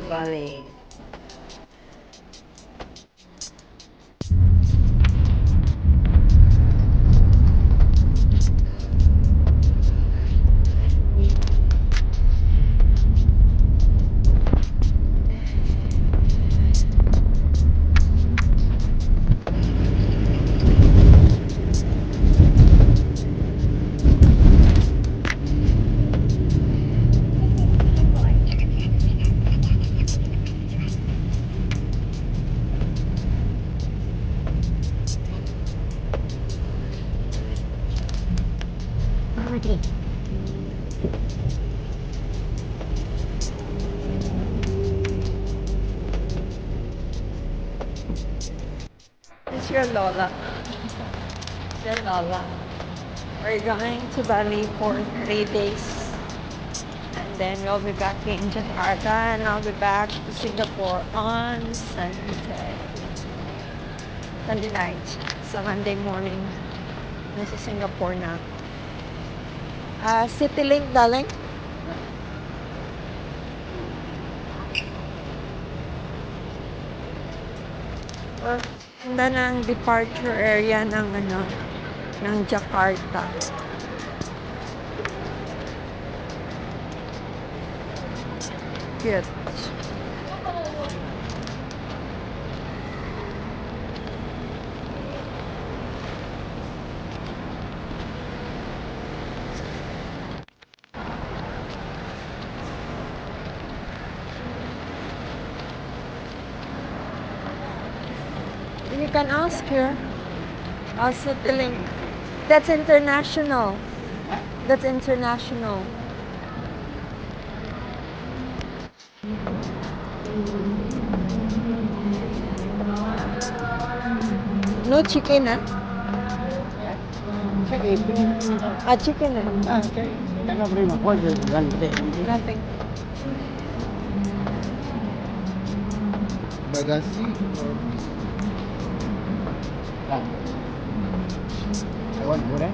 Valley. Okay. It's your Lola. Your Lola. We're going to Bali for 3 days. And then we'll be back in Jakarta and I'll be back to Singapore on Sunday. Sunday night. So Monday morning, nasa Singapore na ako. CityLink, darling? Well, ganda ng departure area ng Jakarta. Cute. You can ask her. Also, CityLink. That's international. That's international. No chicken, ah? Chicken, ah? Nothing. Bagasi or I want goreng.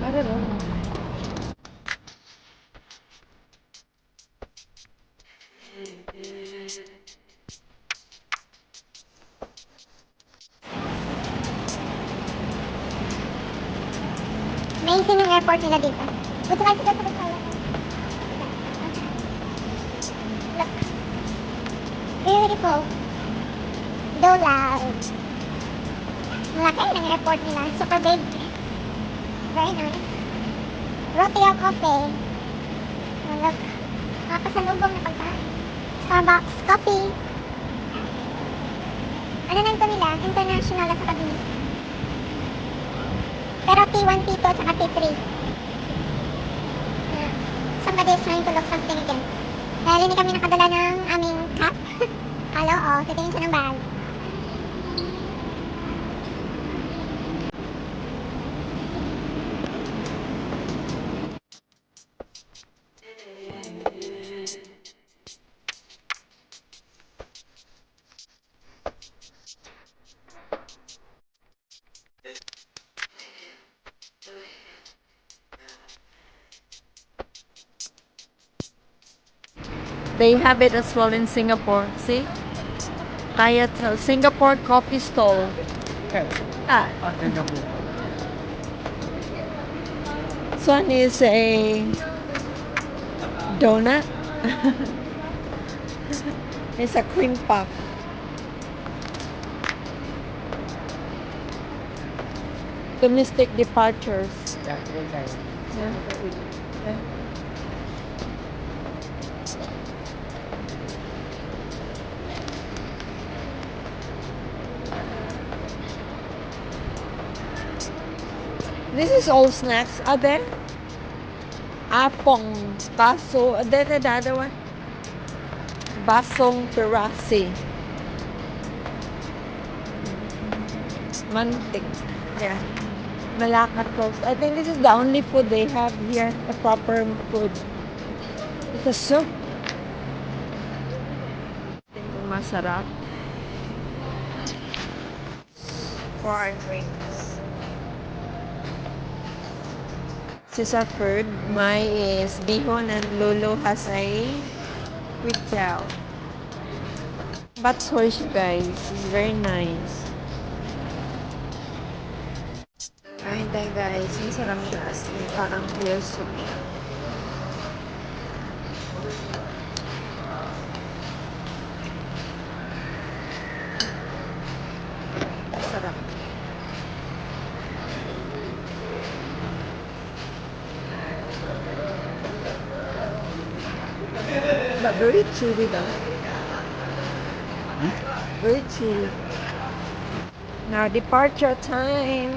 I don't know. Amazing yung airport nila dito. Would you like to go to the toilet? Look. Beautiful. Though loud. Malaki ng airport nila. Super big. Very nice. Rotia Coffee. Oh, look. Nakapasalubong na pagkain. Starbucks coffee. Ano nang ito nila? International at saka din. Pero T1, T2, at saka T3. Somebody is trying to look something again. Dahil hindi kami nakadala ng aming cap. Hello, oh, titingin siya ng bag. They have it as well in Singapore. See? Kaya Singapore coffee stall. Ah, this one is a donut. It's a cream puff. Domestic departures. Yeah. This is all snacks. Are there? Apong, baso. Then the other one? Basong terasi. Mantik. Yeah. Malacca toast. I think this is the only food they have here. The proper food. It's a soup. Masarap. for our drinks. This is our food. My is bihon and Lulu has a quick chow. But horse guys, it's very nice. Kain tayo guys, masarap siya as in parang real soup. Masarap. But very chewy though. Very chewy. Now departure time.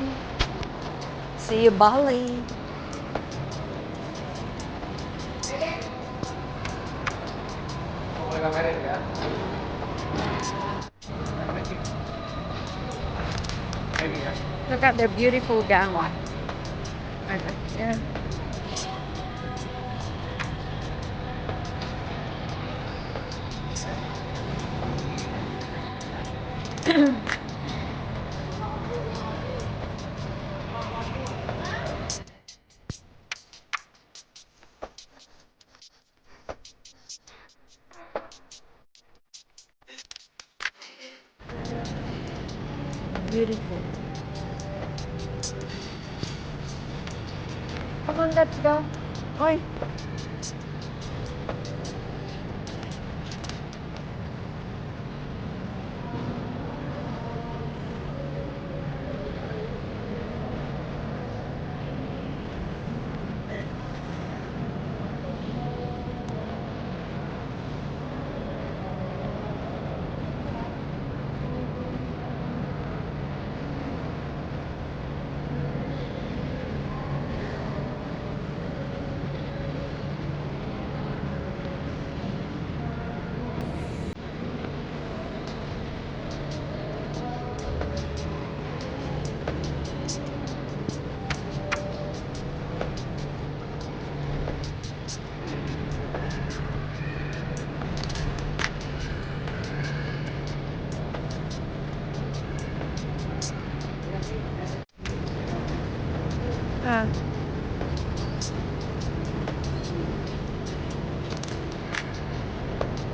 See you Bali. Look at their beautiful gown. Yeah. Beautiful. Come on, let's go. Oi.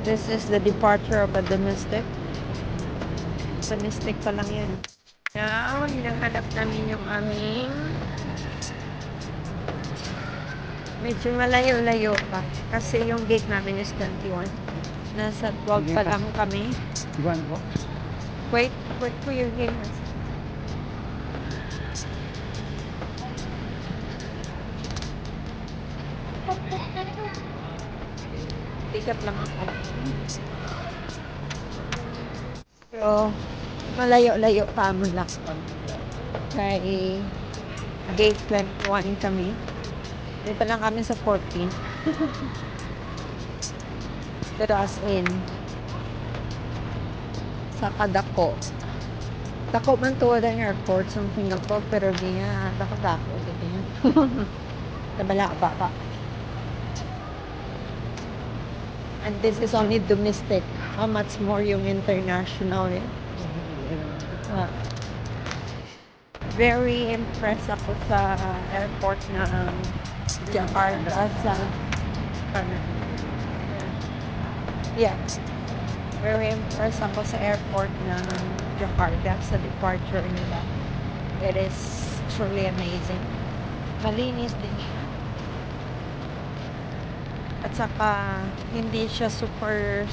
This is the departure of a domestic. Domestic pa lang yan. Now, hinahanap namin yung aming medyo malayo-layo pa. Kasi yung gate namin is 21. Nasa 12 pa lang kami. You want what? Wait for your game. Tikat lang ako. So, malayo-layo pa mo lang. Kay gate 21 kami. Dito lang kami sa 14. Pero as in, sa Kadako. Dako man tuwa ang airport sa Singapore, pero di nga, dako-dako. Nabala pa. And this is only domestic. How much more yung international eh? Very impressed ako sa airport ng Jakarta sa yeah. Very impressed ako sa airport ng Jakarta sa departure nila. It is truly amazing. Malinis din siya. At saka hindi siya super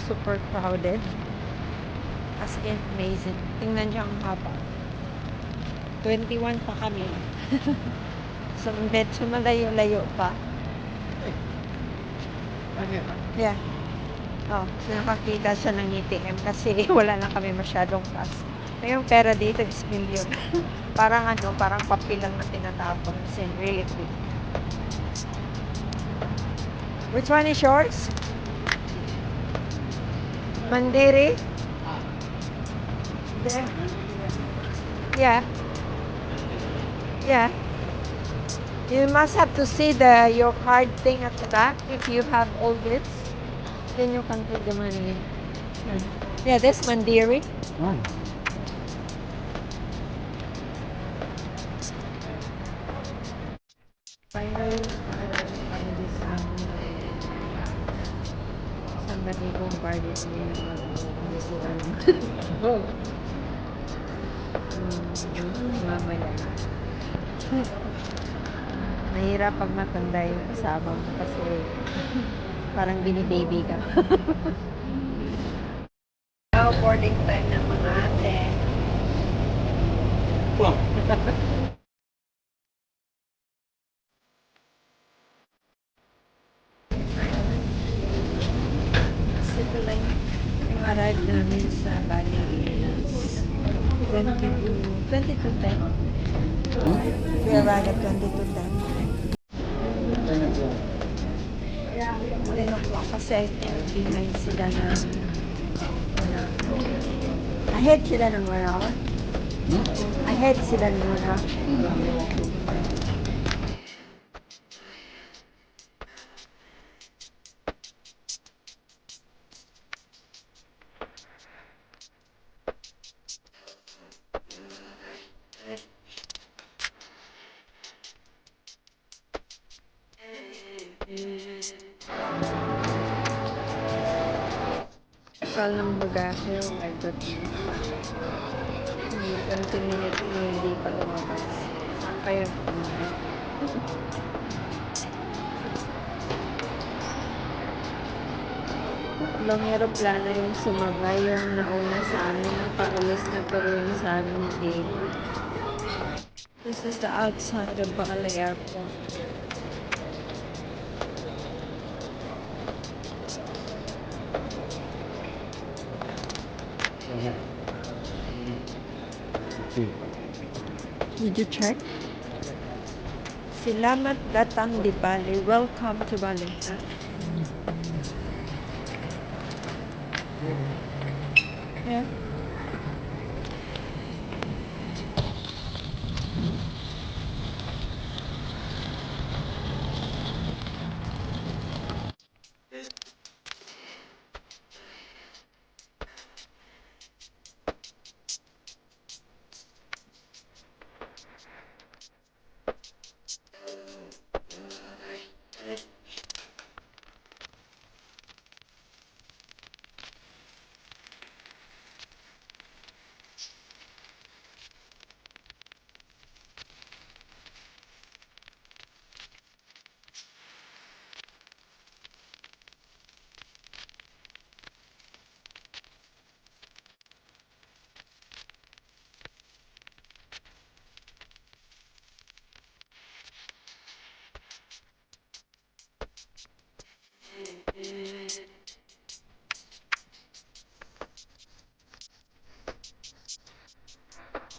crowded. As in amazing. Tingnan niyo ang haba. 21 pa kami. So medyo malayo-layo pa. Yeah. Oh, nakakita siya ng ATM kasi wala lang kami masyadong cash. So, yung pera dito is million. Parang papel lang na tinatapon. As in, really quick. Which one is yours? Mandiri? There. Yeah. Yeah. You must have to see your card thing at the back if you have all this. Then you can take the money. Yeah, this Mandiri. Oh. bombarded mo yung mga bubuan. Oh. Mamaya. Mahirap pag matanda yung kasama mo kasi parang binibaby ka. Now, boarding time ng mga ate. Wow. Ito lang yung arrive namin sa Bali is 22:10. We arrived at 22:10. 10 o'clock kasi I think behind sila na ahead sila ng 1 hour. Ahead sila ng 1 hour. Kapal ng bagahe, oh my goodness. 20 minutes na hindi pa lumabas. Saan kaya pumunta? Tatlong aeroplano yung sumabay, yung nauna sa amin, yung paulis na tuloy sa amin ni Dave. This is the outside of Bali Airport. Did you check? Salamat datang di Bali. Welcome to Bali. Yeah.